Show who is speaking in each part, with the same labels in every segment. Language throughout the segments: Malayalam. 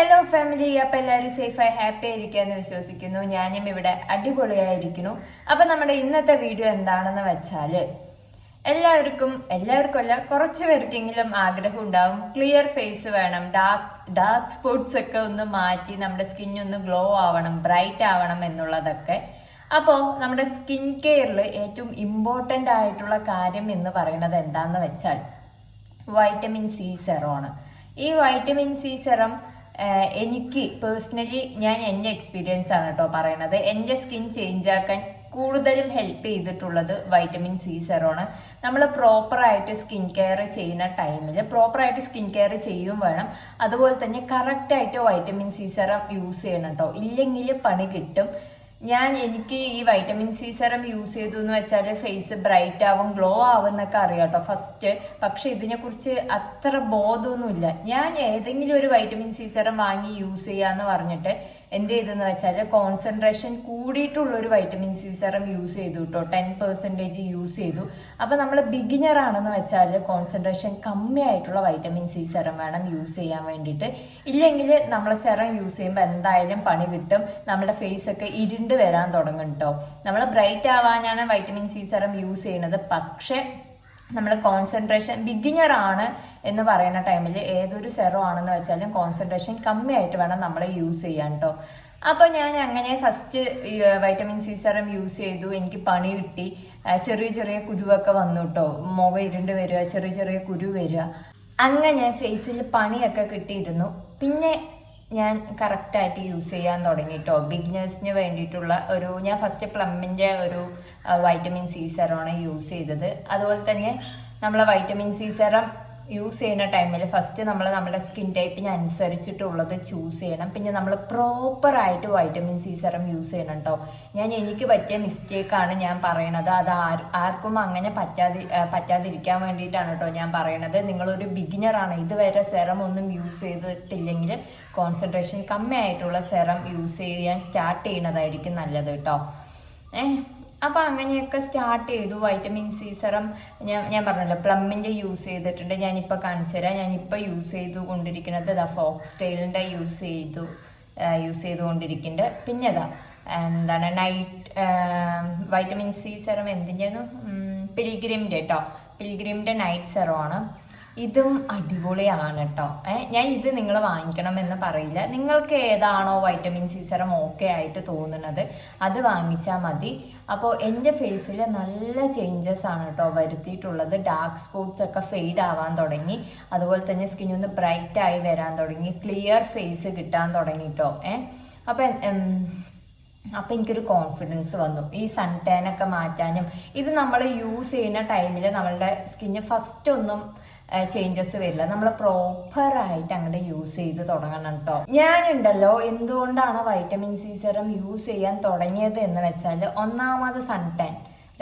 Speaker 1: ഹലോ ഫാമിലി, അപ്പൊ എല്ലാവരും സേഫായി ഹാപ്പി ആയിരിക്കാന്ന് വിശ്വസിക്കുന്നു. ഞാനും ഇവിടെ അടിപൊളിയായിരിക്കുന്നു. അപ്പൊ നമ്മുടെ ഇന്നത്തെ വീഡിയോ എന്താണെന്ന് വെച്ചാല് എല്ലാവർക്കും അല്ല, കുറച്ചു പേർക്കെങ്കിലും ആഗ്രഹം ഉണ്ടാവും, ക്ലിയർ ഫേസ് വേണം, ഡാർക്ക് സ്പോട്ട്സ് ഒക്കെ ഒന്ന് മാറ്റി നമ്മുടെ സ്കിൻ ഒന്ന് ഗ്ലോ ആവണം, ബ്രൈറ്റ് ആവണം എന്നുള്ളതൊക്കെ. അപ്പോൾ നമ്മുടെ സ്കിൻ കെയറിൽ ഏറ്റവും ഇമ്പോർട്ടൻ്റ് ആയിട്ടുള്ള കാര്യം എന്ന് പറയുന്നത് എന്താണെന്ന് വെച്ചാൽ വൈറ്റമിൻ സി സെറമാണ്. ഈ വൈറ്റമിൻ സി സെറം എനിക്ക് പേഴ്സണലി ഞാൻ എൻ്റെ എക്സ്പീരിയൻസ് ആണ് കേട്ടോ പറയണത്. എൻ്റെ സ്കിൻ ചേഞ്ച് ആക്കാൻ കൂടുതലും ഹെൽപ്പ് ചെയ്തിട്ടുള്ളത് വൈറ്റമിൻ സി സെറമാണ്. നമ്മൾ പ്രോപ്പറായിട്ട് സ്കിൻ കെയർ ചെയ്യുന്ന ടൈമിൽ പ്രോപ്പറായിട്ട് സ്കിൻ കെയർ ചെയ്യും വേണം. അതുപോലെ തന്നെ കറക്റ്റായിട്ട് വൈറ്റമിൻ സി സെറം യൂസ് ചെയ്യണം കേട്ടോ, ഇല്ലെങ്കിൽ പണി കിട്ടും. എനിക്ക് ഈ വൈറ്റമിൻ സി സെറം യൂസ് ചെയ്തു എന്ന് വെച്ചാൽ ഫേസ് ബ്രൈറ്റ് ആവും, ഗ്ലോ ആവും എന്നൊക്കെ അറിയാം കേട്ടോ ഫസ്റ്റ്. പക്ഷെ ഇതിനെക്കുറിച്ച് അത്ര ബോധമൊന്നുമില്ല. ഞാൻ ഏതെങ്കിലും ഒരു വൈറ്റമിൻ സി സെറം വാങ്ങി യൂസ് ചെയ്യാന്ന് പറഞ്ഞിട്ട് എന്ത് ചെയ്തെന്ന് വെച്ചാൽ കോൺസെൻട്രേഷൻ കൂടിയിട്ടുള്ള ഒരു വൈറ്റമിൻ സി സെറം യൂസ് ചെയ്തു കേട്ടോ. 10% യൂസ് ചെയ്തു. അപ്പൊ നമ്മൾ ബിഗിനർ ആണെന്ന് വെച്ചാൽ കോൺസെൻട്രേഷൻ കമ്മിയായിട്ടുള്ള വൈറ്റമിൻ സി സെറം വേണം യൂസ് ചെയ്യാൻ വേണ്ടിയിട്ട്. ഇല്ലെങ്കിൽ നമ്മൾ സെറം യൂസ് ചെയ്യുമ്പോൾ എന്തായാലും പണി കിട്ടും. നമ്മുടെ ഫേസ് ഒക്കെ ഇരുണ്ട് വരാൻ തുടങ്ങും കേട്ടോ. നമ്മൾ ബ്രൈറ്റ് ആവാനാണ് വൈറ്റമിൻ സി സെറം യൂസ് ചെയ്യുന്നത്. പക്ഷെ നമ്മൾ കോൺസെൻട്രേഷൻ ബിഗിനർ ആണ് എന്ന് പറയുന്ന ടൈമിൽ ഏതൊരു സെറം ആണെന്ന് വെച്ചാലും കോൺസെൻട്രേഷൻ കമ്മിയായിട്ട് വേണം നമ്മൾ യൂസ് ചെയ്യാൻ കേട്ടോ. അപ്പോൾ ഞാൻ അങ്ങനെ first vitamin C serum use ചെയ്തു. എനിക്ക് പണി കിട്ടി. ചെറിയ ചെറിയ കുരുവൊക്കെ വന്നു കേട്ടോ. മുഖം ഇരുണ്ട് വരിക, ചെറിയ ചെറിയ കുരു വരിക, അങ്ങനെ ഫേസിൽ പണിയൊക്കെ കിട്ടിയിരുന്നു. പിന്നെ ഞാൻ കറക്റ്റായിട്ട് യൂസ് ചെയ്യാൻ തുടങ്ങി കേട്ടോ. ബിഗിനേഴ്സിന് വേണ്ടിയിട്ടുള്ള ഞാൻ ഫസ്റ്റ് പ്ലമ്മിൻ്റെ ഒരു വൈറ്റമിൻ സി സെറമാണ് യൂസ് ചെയ്തത്. അതുപോലെ തന്നെ നമ്മൾ വൈറ്റമിൻ സി സെറം യൂസ് ചെയ്യുന്ന ടൈമിൽ ഫസ്റ്റ് നമ്മൾ നമ്മുടെ സ്കിൻ ടൈപ്പിന് അനുസരിച്ചിട്ടുള്ളത് ചൂസ് ചെയ്യണം. പിന്നെ നമ്മൾ പ്രോപ്പറായിട്ട് വൈറ്റമിൻ സി സെറം യൂസ് ചെയ്യണം കേട്ടോ. എനിക്ക് പറ്റിയ മിസ്റ്റേക്കാണ് ഞാൻ പറയണത്. അത് ആർക്കും അങ്ങനെ പറ്റാതിരിക്കാൻ വേണ്ടിയിട്ടാണ് കേട്ടോ ഞാൻ പറയണത്. നിങ്ങളൊരു ബിഗിനറാണ്, ഇതുവരെ സെറം ഒന്നും യൂസ് ചെയ്തിട്ടില്ലെങ്കിൽ കോൺസെൻട്രേഷൻ കമ്മിയായിട്ടുള്ള സെറം യൂസ് ചെയ്യാൻ സ്റ്റാർട്ട് ചെയ്യുന്നതായിരിക്കും നല്ലത് കേട്ടോ. അപ്പോൾ അങ്ങനെയൊക്കെ സ്റ്റാർട്ട് ചെയ്തു. വൈറ്റമിൻ സി സെറം ഞാൻ പറഞ്ഞല്ലോ പ്ലമ്മിൻ്റെ യൂസ് ചെയ്തിട്ടുണ്ട്. ഞാനിപ്പോൾ കാണിച്ചു തരാം. ഞാനിപ്പോൾ യൂസ് ചെയ്തുകൊണ്ടിരിക്കുന്നത് ഫോക്സ് ടെയിലിൻ്റെ യൂസ് ചെയ്തുകൊണ്ടിരിക്കുന്നുണ്ട്. പിന്നെ നൈറ്റ് വൈറ്റമിൻ സി സെറം എന്തിൻ്റെയാണ്, പിൽഗ്രിമിൻ്റെ കേട്ടോ. പിൽഗ്രിമിൻ്റെ നൈറ്റ് സെറമാണ്. ഇതും അടിപൊളിയാണ് കേട്ടോ. ഞാൻ ഇത് നിങ്ങൾ വാങ്ങിക്കണമെന്ന് പറയില്ല. നിങ്ങൾക്ക് ഏതാണോ വൈറ്റമിൻ സി സെറം ഓക്കെ ആയിട്ട് തോന്നുന്നത് അത് വാങ്ങിച്ചാൽ മതി. അപ്പോൾ എൻ്റെ ഫേസിൽ നല്ല ചേഞ്ചസ് ആണ് കേട്ടോ വരുത്തിയിട്ടുള്ളത്. ഡാർക്ക് സ്പോട്ട്സ് ഒക്കെ ഫെയ്ഡ് ആവാൻ തുടങ്ങി. അതുപോലെ തന്നെ സ്കിൻ ഒന്ന് ബ്രൈറ്റ് ആയി വരാൻ തുടങ്ങി. ക്ലിയർ ഫേസ് കിട്ടാൻ തുടങ്ങി കേട്ടോ. അപ്പം എനിക്കൊരു കോൺഫിഡൻസ് വന്നു ഈ സൺ ടാൻ ഒക്കെ മാറ്റാനും. ഇത് നമ്മൾ യൂസ് ചെയ്യുന്ന ടൈമിൽ നമ്മളുടെ സ്കിന്ന് ഫസ്റ്റ് ഒന്നും ചേഞ്ചസ് വരില്ല. നമ്മൾ പ്രോപ്പറായിട്ട് അങ്ങോട്ട് യൂസ് ചെയ്ത് തുടങ്ങണം കേട്ടോ. ഞാനുണ്ടല്ലോ എന്തുകൊണ്ടാണ് വൈറ്റമിൻ സി സെറം യൂസ് ചെയ്യാൻ തുടങ്ങിയത് എന്ന് വെച്ചാൽ, ഒന്നാമത് സൺ ടാൻ,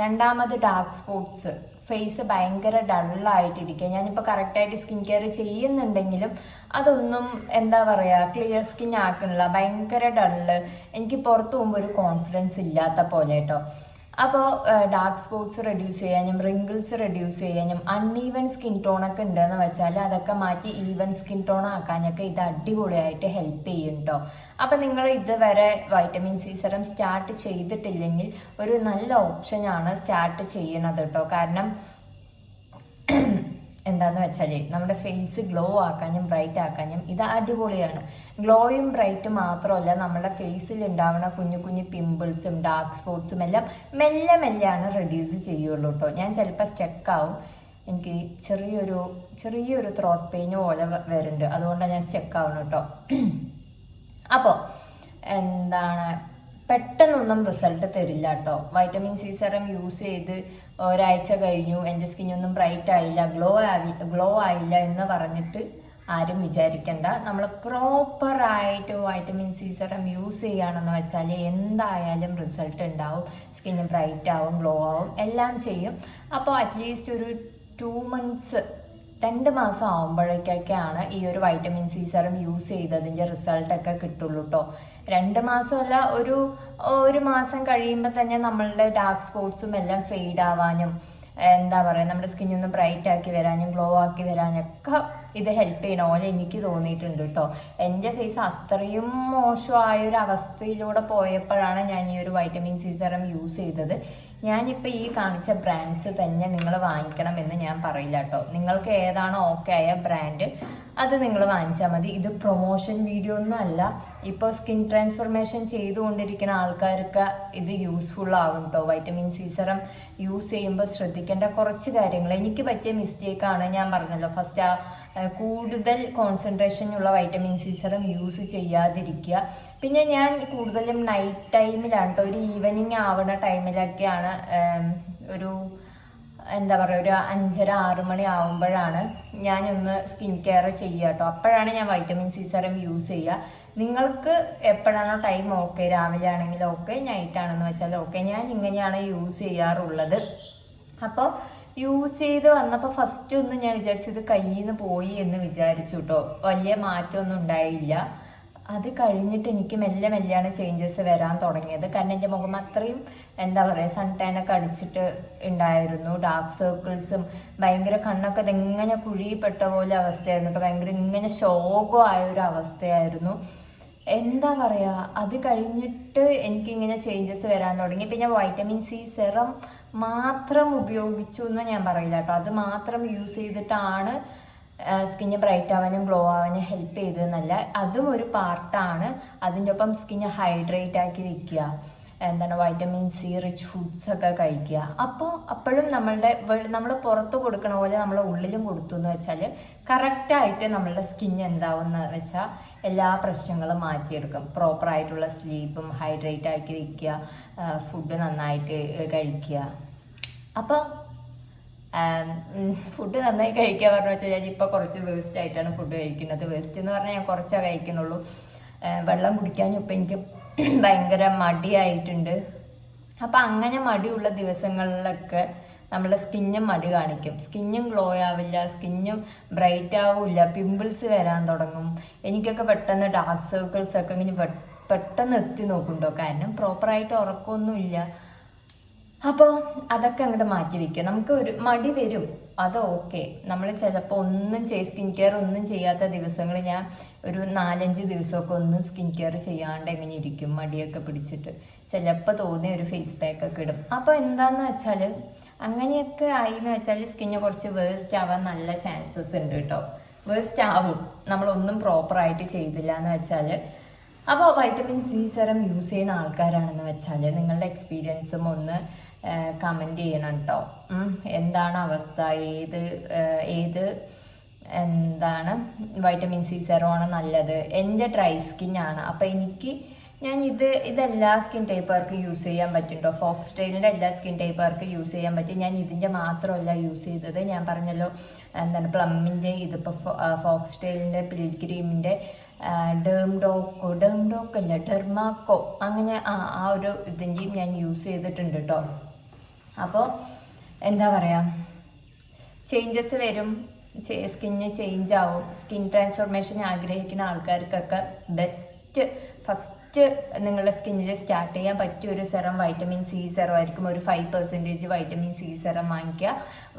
Speaker 1: രണ്ടാമത് ഡാർക്ക് സ്പോട്ട്സ്, ഫേസ് ഭയങ്കര ഡള്ളായിട്ടിരിക്കുക. ഞാനിപ്പോൾ കറക്റ്റായിട്ട് സ്കിൻ കെയർ ചെയ്യുന്നുണ്ടെങ്കിലും അതൊന്നും ക്ലിയർ സ്കിൻ ആക്കണില്ല, ഭയങ്കര ഡള്ള്. എനിക്ക് പുറത്ത് പോകുമ്പോൾ ഒരു കോൺഫിഡൻസ് ഇല്ലാത്ത പോലെ കേട്ടോ. അപ്പോൾ ഡാർക്ക് സ്പോട്ട്സ് റെഡ്യൂസ് ചെയ്യാനും റിങ്കിൾസ് റെഡ്യൂസ് ചെയ്യാനും അൺഈവൻ സ്കിൻ ടോണൊക്കെ ഉണ്ടെന്ന് വെച്ചാൽ അതൊക്കെ മാറ്റി ഈവൻ സ്കിൻ ടോൺ ആക്കാനൊക്കെ ഇത് അടിപൊളിയായിട്ട് ഹെൽപ്പ് ചെയ്യും കേട്ടോ. അപ്പം നിങ്ങൾ ഇതുവരെ വൈറ്റമിൻ സി സെറം സ്റ്റാർട്ട് ചെയ്തിട്ടില്ലെങ്കിൽ ഒരു നല്ല ഓപ്ഷനാണ് സ്റ്റാർട്ട് ചെയ്യണത് കേട്ടോ. കാരണം എന്താണെന്ന് വെച്ചാൽ നമ്മുടെ ഫേസ് ഗ്ലോ ആക്കാനും ബ്രൈറ്റ് ആക്കാനും ഇത് അടിപൊളിയാണ്. ഗ്ലോയും ബ്രൈറ്റ് മാത്രമല്ല, നമ്മുടെ ഫേസിൽ ഉണ്ടാവുന്ന കുഞ്ഞു കുഞ്ഞു പിമ്പിൾസും ഡാർക്ക് സ്പോട്ട്സും എല്ലാം മെല്ലെ മെല്ലെയാണ് റെഡ്യൂസ് ചെയ്യുള്ളൂ കേട്ടോ. ഞാൻ ചിലപ്പോൾ സ്റ്റക്കാവും. എനിക്ക് ചെറിയൊരു ത്രോട്ട് പെയിൻ പോലെ വരുന്നുണ്ട്. അതുകൊണ്ടാണ് ഞാൻ സ്റ്റക്കാവണം കേട്ടോ. അപ്പോൾ പെട്ടെന്നൊന്നും റിസൾട്ട് തരില്ല കേട്ടോ. വൈറ്റമിൻ സി സെറം യൂസ് ചെയ്ത് ഒരാഴ്ച കഴിഞ്ഞു, എൻ്റെ സ്കിന്നൊന്നും ബ്രൈറ്റ് ആയില്ല, ഗ്ലോ ആയില്ല എന്ന് പറഞ്ഞിട്ട് ആരും വിചാരിക്കണ്ട. നമ്മൾ പ്രോപ്പറായിട്ട് വൈറ്റമിൻ സി സെറം യൂസ് ചെയ്യുകയാണെന്ന് വെച്ചാൽ എന്തായാലും റിസൾട്ട് ഉണ്ടാവും. സ്കിന്ന് ബ്രൈറ്റ് ആവും, ഗ്ലോ ആവും, എല്ലാം ചെയ്യും. അപ്പോൾ അറ്റ്ലീസ്റ്റ് ഒരു 2 months 2 മാസം ആകുമ്പോഴേക്കൊക്കെയാണ് ഈ ഒരു വൈറ്റമിൻ സി സെറം യൂസ് ചെയ്തതിൻ്റെ റിസൾട്ടൊക്കെ കിട്ടുള്ളൂ കേട്ടോ. 2 മാസമല്ല, ഒരു മാസം കഴിയുമ്പോൾ തന്നെ നമ്മളുടെ ഡാർക്ക് സ്പോട്ട്സും എല്ലാം ഫെയ്ഡ് ആവാനും നമ്മുടെ സ്കിന്നൊന്ന് ബ്രൈറ്റ് ആക്കി വരാനും ഗ്ലോ ആക്കി വരാനൊക്കെ ഇത് ഹെൽപ്പ് ചെയ്യണ പോലെ എനിക്ക് തോന്നിയിട്ടുണ്ട് കേട്ടോ. എൻ്റെ ഫേസ് അത്രയും മോശമായൊരു അവസ്ഥയിലൂടെ പോയപ്പോഴാണ് ഞാൻ ഈ ഒരു വൈറ്റമിൻ സി സെറം യൂസ് ചെയ്തത്. ഞാനിപ്പോൾ ഈ കാണിച്ച ബ്രാൻഡ്സ് തന്നെ നിങ്ങൾ വാങ്ങിക്കണമെന്ന് ഞാൻ പറയില്ല കേട്ടോ. നിങ്ങൾക്ക് ഏതാണോ ഓക്കെ ആയ ബ്രാൻഡ് അത് നിങ്ങൾ വാങ്ങിച്ചാൽ മതി. ഇത് പ്രൊമോഷൻ വീഡിയോ ഒന്നും അല്ല. ഇപ്പോൾ സ്കിൻ ട്രാൻസ്ഫോർമേഷൻ ചെയ്തുകൊണ്ടിരിക്കുന്ന ആൾക്കാർക്ക് ഇത് യൂസ്ഫുൾ ആവും കേട്ടോ. വൈറ്റമിൻ സി സെറം യൂസ് ചെയ്യുമ്പോൾ ശ്രദ്ധിക്കേണ്ട കുറച്ച് കാര്യങ്ങൾ. എനിക്ക് പറ്റിയ മിസ്റ്റേക്കാണ്, ഞാൻ പറഞ്ഞല്ലോ ഫസ്റ്റ് കൂടുതൽ കോൺസെൻട്രേഷൻ ഉള്ള വൈറ്റമിൻ സി സെറം യൂസ് ചെയ്യാതിരിക്കുക. പിന്നെ ഞാൻ കൂടുതലും നൈറ്റ് ടൈമിലാണ് കേട്ടോ, ഒരു ഈവനിങ് ആവുന്ന ടൈമിലൊക്കെയാണ് ഒരു എന്താ പറയുക ഒരു 5:30-6 മണി ആവുമ്പോഴാണ് ഞാനൊന്ന് സ്കിൻ കെയർ ചെയ്യുക കേട്ടോ. അപ്പോഴാണ് ഞാൻ വൈറ്റമിൻ സി സെറം യൂസ് ചെയ്യുക. നിങ്ങൾക്ക് എപ്പോഴാണോ ടൈം ഓക്കെ, രാവിലെ ആണെങ്കിൽ ഓക്കെ, നൈറ്റ് ആണെന്ന് വെച്ചാൽ ഓക്കെ. ഞാൻ ഇങ്ങനെയാണ് യൂസ് ചെയ്യാറുള്ളത്. അപ്പോൾ യൂസ് ചെയ്ത് വന്നപ്പോൾ ഫസ്റ്റ് ഒന്ന് ഞാൻ വിചാരിച്ചു ഇത് കയ്യിൽ നിന്ന് പോയി എന്ന് വിചാരിച്ചു കേട്ടോ. വലിയ മാറ്റമൊന്നും ഉണ്ടായില്ല. അത് കഴിഞ്ഞിട്ട് എനിക്ക് മെല്ലെ മെല്ലെയാണ് ചേഞ്ചസ് വരാൻ തുടങ്ങിയത്. കാരണം എൻ്റെ മുഖം അത്രയും എന്താ പറയുക സൺ ടാനൊക്കെ അടിച്ചിട്ട് ഉണ്ടായിരുന്നു. ഡാർക്ക് സർക്കിൾസും ഭയങ്കര കണ്ണൊക്കെ ഇതെങ്ങനെ കുഴിപ്പെട്ട പോലെ അവസ്ഥയായിരുന്നു കേട്ടോ. ഭയങ്കര ഇങ്ങനെ ശോകമായ ഒരു അവസ്ഥയായിരുന്നു. എന്താ പറയുക, അത് കഴിഞ്ഞിട്ട് എനിക്കിങ്ങനെ ചേഞ്ചസ് വരാൻ തുടങ്ങി. പിന്നെ വൈറ്റമിൻ സി സെറം മാത്രം ഉപയോഗിച്ചു എന്ന് ഞാൻ പറയില്ല കേട്ടോ. അത് മാത്രം യൂസ് ചെയ്തിട്ടാണ് സ്കിന്ന് ബ്രൈറ്റ് ആവാനും ഗ്ലോ ആവാനും ഹെൽപ്പ് ചെയ്തതെന്നല്ല, അതും ഒരു പാർട്ടാണ്. അതിൻ്റെ ഒപ്പം സ്കിന്ന് ഹൈഡ്രേറ്റ് ആക്കി വെക്കുക, എന്താണ് വൈറ്റമിൻ സി റിച്ച് ഫുഡ്സ് ഒക്കെ കഴിക്കുക. അപ്പോഴും നമ്മൾ പുറത്ത് കൊടുക്കണ പോലെ നമ്മൾ ഉള്ളിലും കൊടുത്തു എന്ന് വെച്ചാൽ കറക്റ്റായിട്ട് നമ്മളുടെ സ്കിൻ എന്താവുമെന്ന് വെച്ചാൽ എല്ലാ പ്രശ്നങ്ങളും മാറ്റിയെടുക്കും. പ്രോപ്പറായിട്ടുള്ള സ്ലീപ്പും ഹൈഡ്രേറ്റ് ആക്കി വെക്കുക, ഫുഡ് നന്നായിട്ട് കഴിക്കുക. അപ്പോൾ ഫുഡ് നന്നായി കഴിക്കുക പറഞ്ഞു വെച്ചാൽ ഞാൻ ഇപ്പോൾ കുറച്ച് വേസ്റ്റ് ആയിട്ടാണ് ഫുഡ് കഴിക്കുന്നത്. വേസ്റ്റ് എന്ന് പറഞ്ഞാൽ ഞാൻ കുറച്ചേ കഴിക്കുന്നുള്ളൂ. വെള്ളം കുടിക്കാനും ഇപ്പം എനിക്ക് ഭയങ്കര മടിയായിട്ടുണ്ട്. അപ്പം അങ്ങനെ മടിയുള്ള ദിവസങ്ങളിലൊക്കെ നമ്മുടെ സ്കിന്നും മടി കാണിക്കും. സ്കിന്നും ഗ്ലോ ആവില്ല, സ്കിന്നും ബ്രൈറ്റ് ആവില്ല, പിമ്പിൾസ് വരാൻ തുടങ്ങും. എനിക്കൊക്കെ പെട്ടെന്ന് ഡാർക്ക് സർക്കിൾസ് ഒക്കെ ഇങ്ങനെ പെട്ടെന്ന് എത്തി നോക്കുന്നുണ്ടോ, കാരണം പ്രോപ്പറായിട്ട് ഉറക്കമൊന്നുമില്ല. അപ്പോൾ അതൊക്കെ അങ്ങോട്ട് മാറ്റി വയ്ക്കുക. നമുക്ക് ഒരു മടി വരും, അത് ഓക്കെ. നമ്മൾ ചിലപ്പോൾ സ്കിൻ കെയർ ഒന്നും ചെയ്യാത്ത ദിവസങ്ങൾ ഞാൻ ഒരു 4-5 ദിവസമൊക്കെ ഒന്നും സ്കിൻ കെയർ ചെയ്യാണ്ട് എങ്ങനെ ഇരിക്കും, മടിയൊക്കെ പിടിച്ചിട്ട് ചിലപ്പോൾ തോന്നിയ ഒരു ഫേസ് പാക്ക് ഒക്കെ ഇടും. അപ്പോൾ എന്താണെന്ന് വെച്ചാൽ അങ്ങനെയൊക്കെ ആയി എന്ന് വെച്ചാൽ സ്കിന്ന് കുറച്ച് വേസ്റ്റ് ആവാൻ നല്ല ചാൻസസ് ഉണ്ട് കേട്ടോ. വേസ്റ്റ് ആവും നമ്മളൊന്നും പ്രോപ്പറായിട്ട് ചെയ്തില്ല എന്ന് വെച്ചാൽ. അപ്പോൾ വൈറ്റമിൻ സി സെറം യൂസ് ചെയ്യുന്ന ആൾക്കാരാണെന്ന് വെച്ചാൽ നിങ്ങളുടെ എക്സ്പീരിയൻസും ഒന്ന് കമൻറ്റ് ചെയ്യണം കേട്ടോ. എന്താണ് അവസ്ഥ, ഏത് എന്താണ് വൈറ്റമിൻ സി സെറമാണ് നല്ലത്. എൻ്റെ ഡ്രൈ സ്കിന്നാണ്. അപ്പോൾ ഇതെല്ലാ സ്കിൻ ടൈപ്പുകാർക്ക് യൂസ് ചെയ്യാൻ പറ്റും കേട്ടോ. ഫോക്സ്ടെയിലിൻ്റെ എല്ലാ സ്കിൻ ടൈപ്പുകാർക്ക് യൂസ് ചെയ്യാൻ പറ്റും. ഞാൻ ഇതിൻ്റെ മാത്രമല്ല യൂസ് ചെയ്തത്. ഞാൻ പറഞ്ഞല്ലോ എന്താണ് പ്ലമ്മിൻ്റെ, ഇതിപ്പോൾ ഫോക്സ്ടെയിലിൻ്റെ, പിൽഗ്രീമിൻ്റെ, ഡെർമാക്കോ അങ്ങനെ ആ ഒരു ഇതിൻ്റെയും ഞാൻ യൂസ് ചെയ്തിട്ടുണ്ട് കേട്ടോ. അപ്പോൾ എന്താ പറയുക, ചേഞ്ചസ് വരും, സ്കിന്ന് ചേഞ്ച് ആവും. സ്കിൻ ട്രാൻസ്ഫോർമേഷൻ ആഗ്രഹിക്കുന്ന ആൾക്കാർക്കൊക്കെ ഫസ്റ്റ് നിങ്ങളുടെ സ്കിന്നിൽ സ്റ്റാർട്ട് ചെയ്യാൻ പറ്റിയ ഒരു സെറം വൈറ്റമിൻ സി സെറം ആയിരിക്കും. ഒരു 5% വൈറ്റമിൻ സി സെറം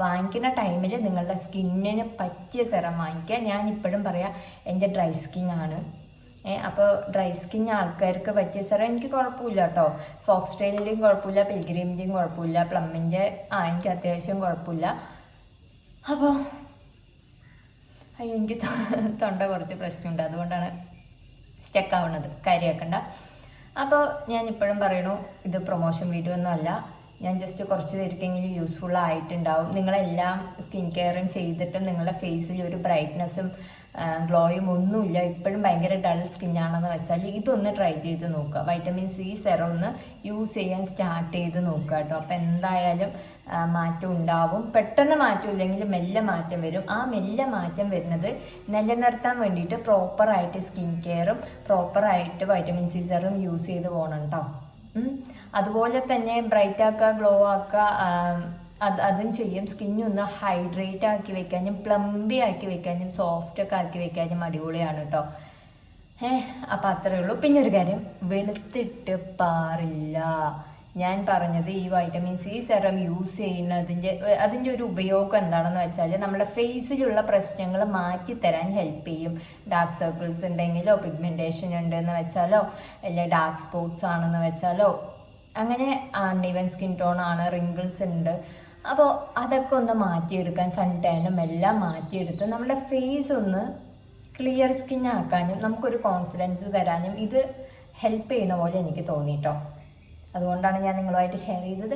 Speaker 1: വാങ്ങിക്കുന്ന ടൈമിൽ നിങ്ങളുടെ സ്കിന്നിന് പറ്റിയ സെറം വാങ്ങിക്കുക. ഞാൻ ഇപ്പോഴും പറയാം, എൻ്റെ ഡ്രൈ സ്കിന്നാണ്. അപ്പോൾ ഡ്രൈ സ്കിൻ ആൾക്കാർക്ക് പറ്റിയ സെറം എനിക്ക് കുഴപ്പമില്ല കേട്ടോ. ഫോക്സ്ടെയിലിൻ്റെയും കുഴപ്പമില്ല, പിൽഗ്രീമിൻ്റെയും കുഴപ്പമില്ല, പ്ലമ്മിൻ്റെ എനിക്ക് അത്യാവശ്യം കുഴപ്പമില്ല. അപ്പോൾ എനിക്ക് തൊണ്ട കുറച്ച് പ്രശ്നമുണ്ട്, അതുകൊണ്ടാണ് സ്റ്റക്ക് ആവുന്നത്, കാര്യമാക്കണ്ട. അപ്പോൾ ഞാൻ ഇപ്പോഴും പറയണു, ഇത് പ്രൊമോഷൻ വീഡിയോ ഒന്നും അല്ല. ഞാൻ ജസ്റ്റ് കുറച്ച് പേർക്കെങ്കിലും യൂസ്ഫുൾ ആയിട്ടുണ്ടാവും. നിങ്ങളെല്ലാം സ്കിൻ കെയറും ചെയ്തിട്ടും നിങ്ങളുടെ ഫേസിൽ ഒരു ബ്രൈറ്റ്നെസ്സും ഗ്ലോയും ഒന്നുമില്ല, ഇപ്പോഴും ഭയങ്കര ഡൾ സ്കിന്നാണെന്ന് വെച്ചാൽ ഇതൊന്ന് ട്രൈ ചെയ്ത് നോക്കുക. വൈറ്റമിൻ സി സെറം ഒന്ന് യൂസ് ചെയ്യാൻ സ്റ്റാർട്ട് ചെയ്ത് നോക്കുക കേട്ടോ. അപ്പോൾ എന്തായാലും മാറ്റം ഉണ്ടാവും. പെട്ടെന്ന് മാറ്റം ഇല്ലെങ്കിൽ മെല്ലെ മാറ്റം വരും. ആ മെല്ലെ മാറ്റം വരുന്നത് നിലനിർത്താൻ വേണ്ടിയിട്ട് പ്രോപ്പറായിട്ട് സ്കിൻ കെയറും പ്രോപ്പറായിട്ട് വൈറ്റമിൻ സി സെറം യൂസ് ചെയ്ത് പോകണം കേട്ടോ. അതുപോലെ തന്നെ ബ്രൈറ്റ് ആക്കുക, ഗ്ലോ ആക്കുക, അതും ചെയ്യും. സ്കിന്നൊന്ന് ഹൈഡ്രേറ്റ് ആക്കി വെക്കാനും പ്ലംബി ആക്കി വെക്കാനും സോഫ്റ്റ് ഒക്കെ ആക്കി വെക്കാനും അടിപൊളിയാണ് കേട്ടോ. അപ്പം അത്രയേ ഉള്ളൂ. പിന്നെ ഒരു കാര്യം, വെളുത്തിട്ട് പാറില്ല. ഞാൻ പറഞ്ഞത് ഈ വൈറ്റമിൻ സി സെറം യൂസ് അതിൻ്റെ ഒരു ഉപയോഗം എന്താണെന്ന് വെച്ചാൽ നമ്മുടെ ഫേസിലുള്ള പ്രശ്നങ്ങൾ മാറ്റി തരാൻ ഹെൽപ്പ് ചെയ്യും. ഡാർക്ക് സർക്കിൾസ് ഉണ്ടെങ്കിലോ പിഗ്മെൻറ്റേഷൻ ഉണ്ടെന്ന് വെച്ചാലോ അല്ലെങ്കിൽ ഡാർക്ക് സ്പോട്ട്സ് ആണെന്ന് വെച്ചാലോ അങ്ങനെ അൺഈവൻ സ്കിൻ ടോൺ ആണ്, റിങ്കിൾസ് ഉണ്ട്, അപ്പോൾ അതൊക്കെ ഒന്ന് മാറ്റിയെടുക്കാൻ, സൺ ടാനും എല്ലാം മാറ്റിയെടുത്ത് നമ്മുടെ ഫേസ് ഒന്ന് ക്ലിയർ സ്കിൻ ആക്കാനും നമുക്കൊരു കോൺഫിഡൻസ് തരാനും ഇത് ഹെൽപ്പ് ചെയ്യണ പോലെ എനിക്ക് തോന്നിട്ടോ. അതുകൊണ്ടാണ് ഞാൻ നിങ്ങളുമായിട്ട് ഷെയർ ചെയ്തത്.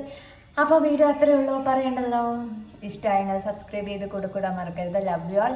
Speaker 1: അപ്പോൾ വീഡിയോ അത്രയേ ഉള്ളൂ, പറയണ്ടല്ലോ. ഇഷ്ടമായെങ്കിൽ സബ്സ്ക്രൈബ് ചെയ്ത് കൊടുക്കൂടാൻ മറക്കരുത്. Love you all.